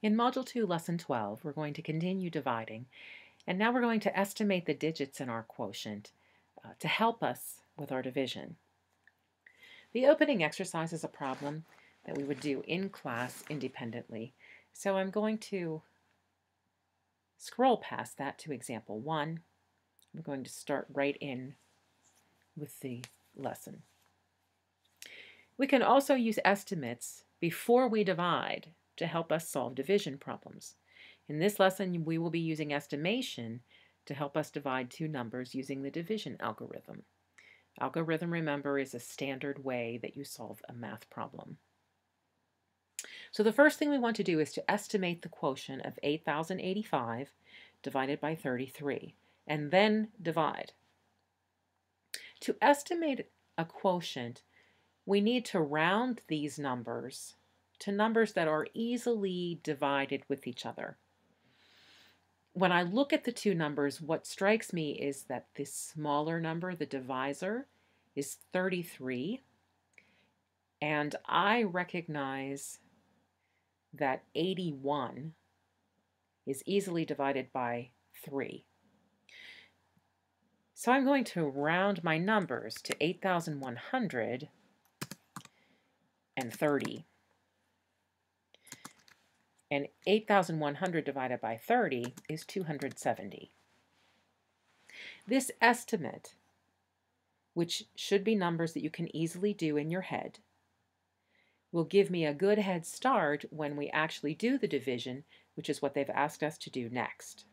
In Module 2, Lesson 12, we're going to continue dividing, and now we're going to estimate the digits in our quotient to help us with our division. The opening exercise is a problem that we would do in class independently, so I'm going to scroll past that to example 1. I'm going to start right in with the lesson. We can also use estimates before we divide to help us solve division problems. In this lesson, we will be using estimation to help us divide two numbers using the division algorithm. Algorithm, remember, is a standard way that you solve a math problem. So the first thing we want to do is to estimate the quotient of 8,085 divided by 33, and then divide. To estimate a quotient, we need to round these numbers to numbers that are easily divided with each other. When I look at the two numbers, what strikes me is that the smaller number, the divisor, is 33, and I recognize that 81 is easily divided by 3. So I'm going to round my numbers to 8,130. And 8,100 divided by 30 is 270. This estimate, which should be numbers that you can easily do in your head, will give me a good head start when we actually do the division, which is what they've asked us to do next.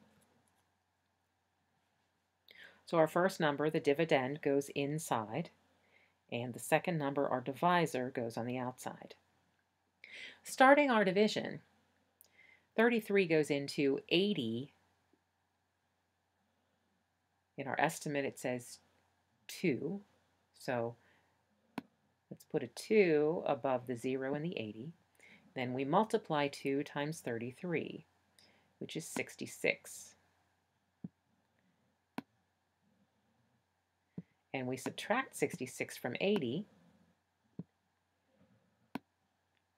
So our first number, the dividend, goes inside, and the second number, our divisor, goes on the outside. Starting our division, 33 goes into 80. In our estimate, it says 2. So let's put a 2 above the 0 and the 80. Then we multiply 2 times 33, which is 66. And we subtract 66 from 80,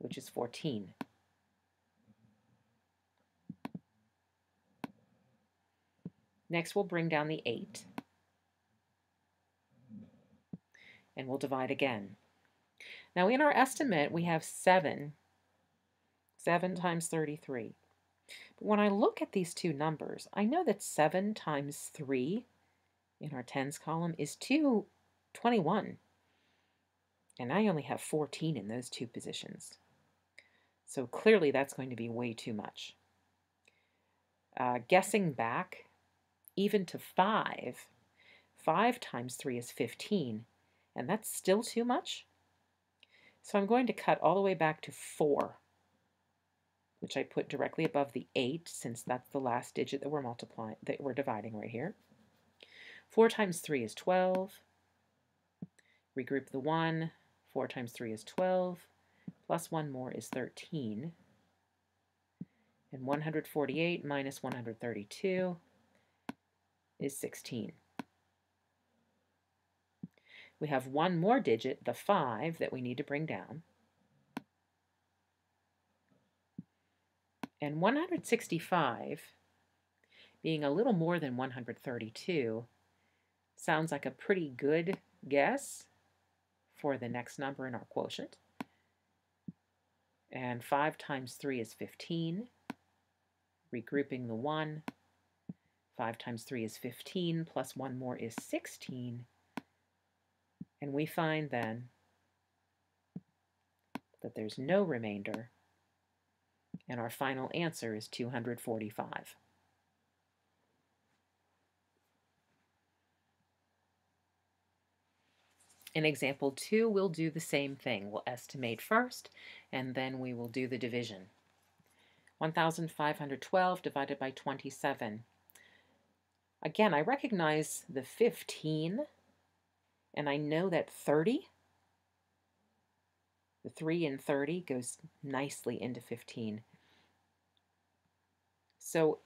which is 14. Next, we'll bring down the 8, and we'll divide again. Now, in our estimate, we have 7. 7 times 33. But when I look at these two numbers, I know that 7 times 3 in our tens column is 221. And I only have 14 in those two positions. So clearly that's going to be way too much. Guessing back, even to 5, 5 times 3 is 15, and that's still too much. So I'm going to cut all the way back to 4, which I put directly above the 8, since that's the last digit that we're dividing right here. 4 times 3 is 12. Regroup the 1. 4 times 3 is 12. Plus 1 more is 13. And 148 minus 132 is 16. We have one more digit, the 5, that we need to bring down. And 165, being a little more than 132, sounds like a pretty good guess for the next number in our quotient. And 5 times 3 is 15. Regrouping the 1. 5 times 3 is 15, plus 1 more is 16. And we find then that there's no remainder, and our final answer is 245. In example 2, we'll do the same thing. We'll estimate first, and then we will do the division. 1,512 divided by 27. Again, I recognize the 15, and I know that 30, the 3 in 30 goes nicely into 15. So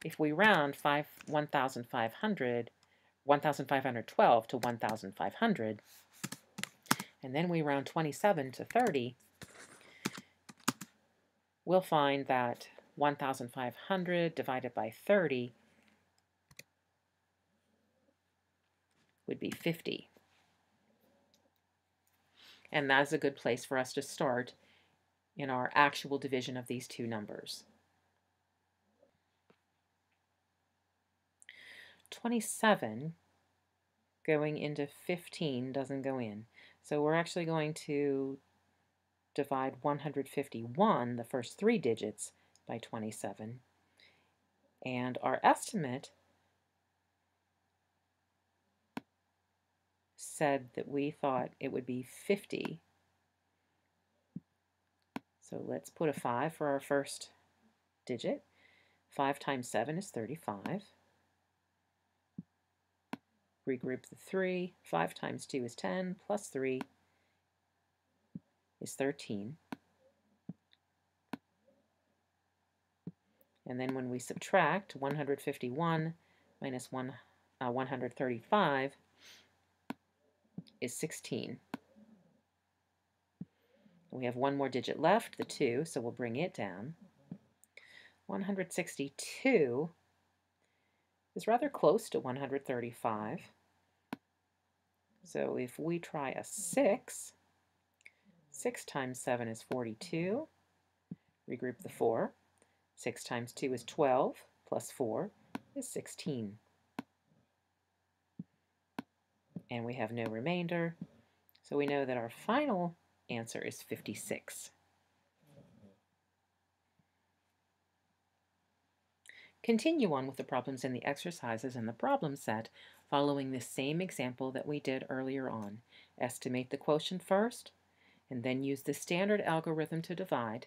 if we round 1,512 to 1,500, and then we round 27 to 30, we'll find that 1,500 divided by 30 would be 50. And that is a good place for us to start in our actual division of these two numbers. 27 going into 15 doesn't go in. So we're actually going to divide 151, the first three digits, by 27. And our estimate said that we thought it would be 50. So let's put a 5 for our first digit. 5 times 7 is 35. Regroup the 3. 5 times 2 is 10, plus 3 is 13. And then when we subtract 151 minus 135 is 16. We have one more digit left, the 2, so we'll bring it down. 162 is rather close to 135. So if we try a 6, 6 times 7 is 42. Regroup the 4. 6 times 2 is 12, plus 4 is 16. And we have no remainder, so we know that our final answer is 56. Continue on with the problems in the exercises in the problem set following the same example that we did earlier on. Estimate the quotient first, and then use the standard algorithm to divide.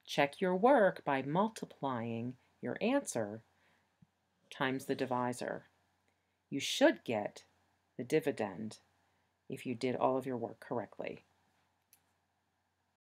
Check your work by multiplying your answer times the divisor. You should get the dividend if you did all of your work correctly.